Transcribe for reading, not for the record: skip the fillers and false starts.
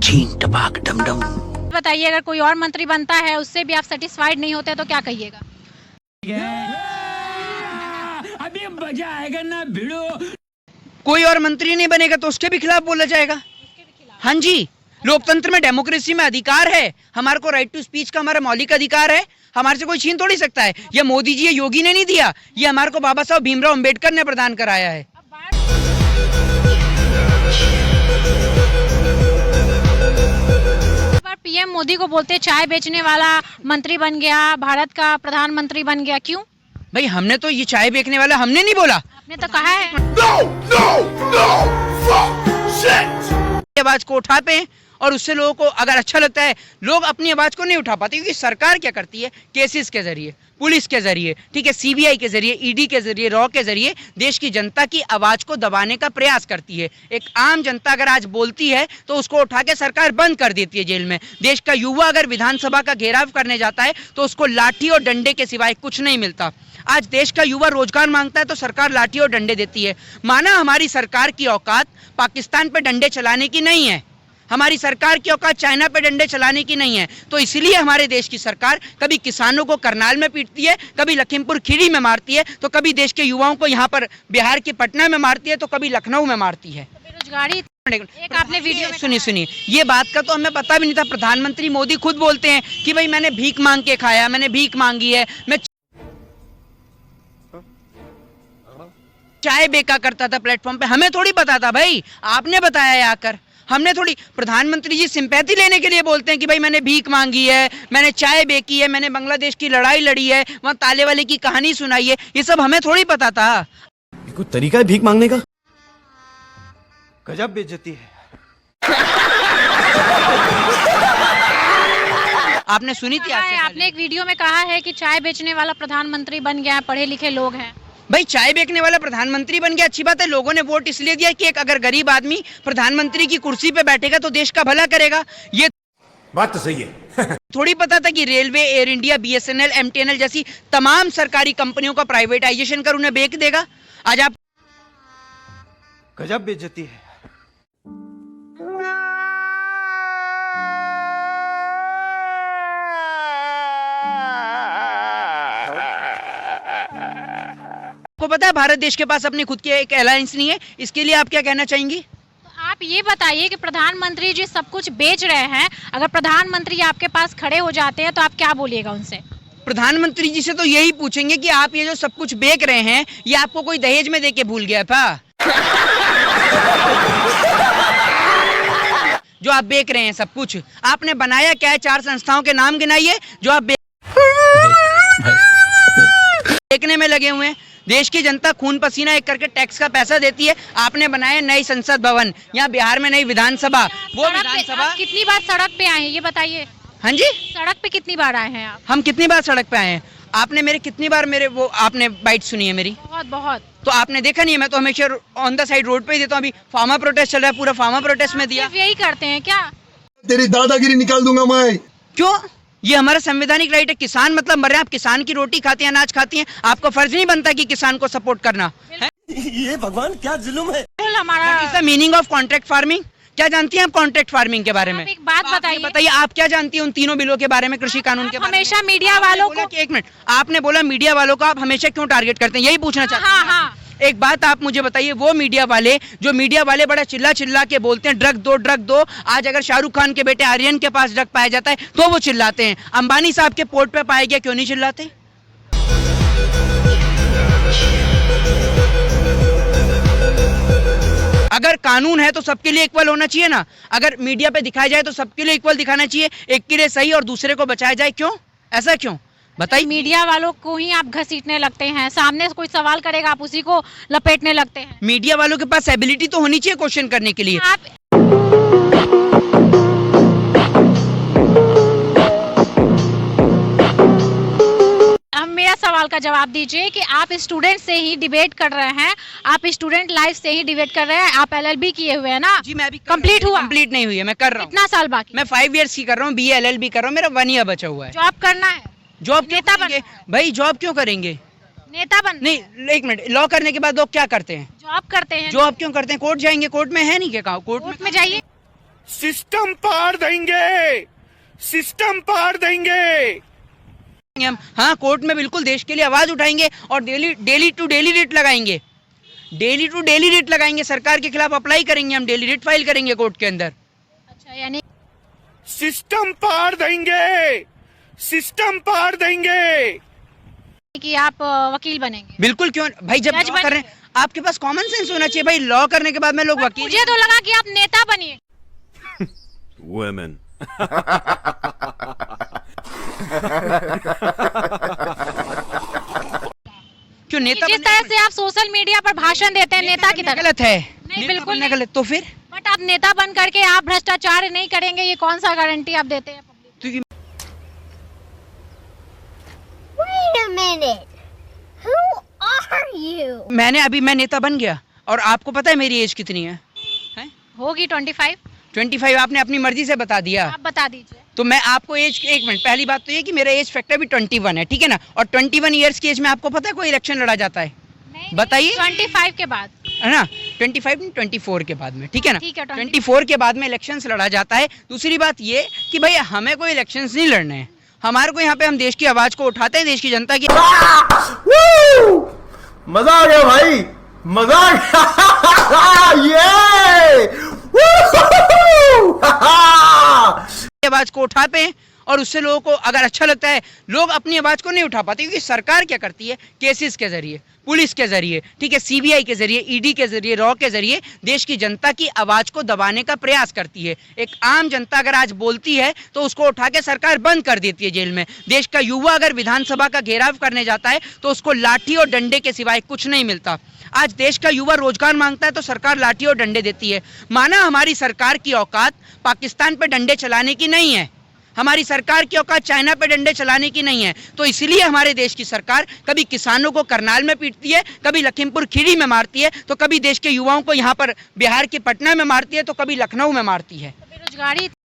छीन टपाक डम डम। बताइए, अगर कोई और मंत्री बनता है उससे भी आप सेटिस्फाइड नहीं होते तो क्या कहिएगा? अभी मजा आएगा ना भिड़ो। कोई और मंत्री नहीं बनेगा तो उसके भी खिलाफ बोला जाएगा। हाँ जी, लोकतंत्र में, डेमोक्रेसी में अधिकार है, हमारे को राइट टू स्पीच का हमारा मौलिक अधिकार है, हमारे से कोई छीन थोड़ी सकता है। ये मोदी जी, ये योगी ने नहीं दिया, ये हमारे को बाबा साहब भीमराव अंबेडकर ने प्रदान कराया है। पीएम मोदी को बोलते चाय बेचने वाला मंत्री बन गया, भारत का प्रधानमंत्री बन गया, क्यों? भाई हमने तो ये चाय बेचने वाला हमने नहीं बोला, आपने तो कहा है। आवाज को उठाते और उससे लोगों को अगर अच्छा लगता है, लोग अपनी आवाज को नहीं उठा पाते क्योंकि सरकार क्या करती है, केसेस के जरिए, पुलिस के जरिए, ठीक है, सीबीआई के जरिए, ईडी के जरिए, रॉ के जरिए देश की जनता की आवाज को दबाने का प्रयास करती है। एक आम जनता अगर आज बोलती है तो उसको उठा के सरकार बंद कर देती है जेल में। देश का युवा अगर विधानसभा का घेराव करने जाता है तो उसको लाठी और डंडे के सिवाय कुछ नहीं मिलता। आज देश का युवा रोजगार मांगता है तो सरकार लाठी और डंडे देती है। माना हमारी सरकार की औकात पाकिस्तान पे डंडे चलाने की नहीं है, हमारी सरकार की औकात चाइना पे डंडे चलाने की नहीं है, तो इसलिए हमारे देश की सरकार कभी किसानों को करनाल में पीटती है, कभी लखीमपुर खीरी में मारती है, तो कभी देश के युवाओं को यहाँ पर बिहार के पटना में मारती है, तो कभी लखनऊ में मारती है। बेरोजगारी एक आपने वीडियो में सुनिए, ये बात का तो हमें पता भी नहीं था। प्रधानमंत्री मोदी खुद बोलते हैं कि भाई मैंने भीख मांग के खाया, मैंने भीख मांगी है, मैं चाय बेचा करता था प्लेटफॉर्म पे। हमें थोड़ी पता था भाई, आपने बताया आकर, हमने थोड़ी। प्रधानमंत्री जी सिंपैथी लेने के लिए बोलते हैं कि भाई मैंने भीख मांगी है, मैंने चाय बेची है, मैंने बांग्लादेश की लड़ाई लड़ी है, वहाँ ताले वाले की कहानी सुनाई है, ये सब हमें थोड़ी पता था। कोई तरीका है भीख मांगने का? गजब बेइज्जती है। आपने सुनी थी? आपने एक वीडियो में कहा है कि चाय बेचने वाला प्रधानमंत्री बन गया, पढ़े लिखे लोग हैं। भाई चाय बेचने वाला प्रधानमंत्री बन गया, अच्छी बात है। लोगों ने वोट इसलिए दिया कि एक अगर गरीब आदमी प्रधानमंत्री की कुर्सी पे बैठेगा तो देश का भला करेगा। ये बात तो सही है। थोड़ी पता था कि railway, air India, BSNL, MTNL जैसी तमाम सरकारी कंपनियों का प्राइवेटाइजेशन कर उन्हें बेच देगा। आज आप गजब बेइज्जती है। को पता है भारत देश के पास अपनी खुद की एक एलायंस नहीं है, इसके लिए आप क्या कहना चाहेंगी? तो आप ये बताइए कि प्रधानमंत्री जी सब कुछ बेच रहे हैं, अगर प्रधानमंत्री आपके पास खड़े हो जाते हैं तो आप क्या बोलिएगा उनसे? प्रधानमंत्री जी से तो यही पूछेंगे कि आप ये जो सब कुछ बेच रहे हैं, ये आपको कोई दहेज में देके भूल गया था? जो आप बेच रहे हैं सब कुछ, आपने बनाया क्या है? 4 संस्थाओं के नाम गिनाइए जो आप बेचने में लगे हुए हैं। देश की जनता खून पसीना एक करके टैक्स का पैसा देती है। आपने बनाया नई संसद भवन, यहाँ बिहार में नई विधानसभा। वो विधानसभा कितनी बार सड़क पे आए हैं ये बताइए? हाँ जी, सड़क पे कितनी बार आए हैं आप? हम कितनी बार सड़क पे आए हैं? आपने मेरे कितनी बार मेरे वो आपने बाइट सुनी है मेरी? बहुत बहुत। तो आपने देखा नहीं है? मैं तो हमेशा ऑन द साइड रोड पे ही देता हूँ। अभी फार्मा प्रोटेस्ट चल रहा है, पूरा फार्मा प्रोटेस्ट में दिया। यही करते हैं क्या? तेरी दादागिरी निकाल दूंगा मैं। क्यों? ये हमारा संवैधानिक राइट है। किसान मतलब मर रहे हैं, आप किसान की रोटी खाती हैं, अनाज खाती हैं, आपको फर्ज नहीं बनता कि किसान को सपोर्ट करना है? ये भगवान क्या जुल्म है। हमारा मीनिंग ऑफ कॉन्ट्रैक्ट फार्मिंग क्या जानती हैं आप? कॉन्ट्रैक्ट फार्मिंग के बारे में एक बात बताइए, आप क्या जानती हैं उन तीनों बिलों के बारे में, कृषि कानून के बारे में? हमेशा मीडिया वालों को, एक मिनट, आपने बोला मीडिया वालों को आप हमेशा क्यों टारगेट करते हैं, यही पूछना चाहते हैं? हाँ। एक बात आप मुझे बताइए, वो मीडिया वाले बड़ा चिल्ला चिल्ला के बोलते हैं ड्रग दो, आज अगर शाहरुख खान के बेटे आर्यन के पास ड्रग पाया जाता है तो वो चिल्लाते हैं, अंबानी साहब के पोर्ट पे पाया गया क्यों नहीं चिल्लाते? अगर कानून है तो सबके लिए इक्वल होना चाहिए ना। अगर मीडिया पे दिखाया जाए तो सबके लिए इक्वल दिखाना चाहिए, एक के लिए सही और दूसरे को बचाया जाए। क्यों ऐसा, क्यों बताइए? मीडिया वालों को ही आप घसीटने लगते हैं, सामने से कोई सवाल करेगा आप उसी को लपेटने लगते हैं। मीडिया वालों के पास एबिलिटी तो होनी चाहिए क्वेश्चन करने के लिए। अब मेरा सवाल का जवाब दीजिए कि आप स्टूडेंट से ही डिबेट कर रहे हैं, आप स्टूडेंट लाइफ से ही डिबेट कर रहे हैं, आप एलएलबी किए हुए हैं ना? जी मैं अभी कंप्लीट हुआ? कंप्लीट नहीं हुई है, मैं कर रहा हूँ। कितना साल बाकी? मैं 5 इयर्स की कर रहा हूँ, BA LLB कर रहा हूँ, मेरा 1 ईयर बचा हुआ है। जॉब करना है? जॉब नेता बनेंगे भाई, जॉब क्यों करेंगे? नेता बन नहीं, एक मिनट, लॉ करने के बाद लोग क्या करते हैं? जॉब करते हैं। जॉब क्यों करते हैं? कोर्ट जाएंगे, कोर्ट में है नहीं क्या? कोर्ट में जाइए। सिस्टम पार देंगे, सिस्टम पार देंगे। हम हाँ कोर्ट में बिल्कुल देश के लिए आवाज उठाएंगे और डेली टू डेली रिट लगाएंगे, डेली टू डेली रिट लगाएंगे, सरकार के खिलाफ अप्लाई करेंगे, हम डेली रिट फाइल करेंगे कोर्ट के अंदर। अच्छा, यानी सिस्टम पार देंगे, सिस्टम पार देंगे। कि आप वकील बनेंगे। बिल्कुल, क्यों भाई, जब जज लॉ कर रहे हैं आपके पास कॉमन सेंस होना चाहिए भाई। लॉ करने के बाद में लोग वकील। मुझे तो लगा कि आप नेता बनिए। Women. क्यों नेता जिस तरह से आप सोशल मीडिया पर भाषण देते हैं नेता की तरह। गलत है? नहीं, नेता बिल्कुल बनना नहीं। गलत। तो फिर बट आप नेता बन करके आप भ्रष्टाचार नहीं करेंगे, ये कौन सा गारंटी आप देते हैं पब्लिक? तो Wait a minute. Who are you? मैं नेता बन गया और आपको पता है मेरी एज कितनी है? होगी 25। 25 आपने अपनी मर्जी से बता दिया। आप बता दीजिए। तो मैं आपको एज, एक मिनट, पहली बात तो ये कि मेरा एज फैक्टर भी 21 है, ठीक है ना? और 21 ईयर्स की एज में आपको पता है कोई इलेक्शन लड़ा जाता है? बताइए। 25 के बाद, है ना? 25 नहीं, 24 के बाद में, ठीक है ना? ठीक है, 24 के बाद में इलेक्शंस लड़ा जाता है। दूसरी बात ये कि भाई हमें कोई इलेक्शंस नहीं लड़ने हैं, हमारे को यहाँ पे हम देश की आवाज को उठाते हैं, देश की जनता की मजा आ गया भाई, मजा आ गया। आवाज को उठाते हैं और उससे लोगों को अगर अच्छा लगता है, लोग अपनी आवाज को नहीं उठा पाते क्योंकि सरकार क्या करती है, केसेस के जरिए, पुलिस के जरिए, ठीक है, सीबीआई के जरिए, ईडी के जरिए, रॉ के जरिए देश की जनता की आवाज को दबाने का प्रयास करती है। एक आम जनता अगर आज बोलती है तो उसको उठा के सरकार बंद कर देती है जेल में। देश का युवा अगर विधानसभा का घेराव करने जाता है तो उसको लाठी और डंडे के सिवाय कुछ नहीं मिलता। आज देश का युवा रोजगार मांगता है तो सरकार लाठी और डंडे देती है। माना हमारी सरकार की औकात पाकिस्तान पे डंडे चलाने की नहीं है, हमारी सरकार की औकात चाइना पे डंडे चलाने की नहीं है, तो इसलिए हमारे देश की सरकार कभी किसानों को करनाल में पीटती है, कभी लखीमपुर खीरी में मारती है, तो कभी देश के युवाओं को यहाँ पर बिहार के पटना में मारती है, तो कभी लखनऊ में मारती है। बेरोजगारी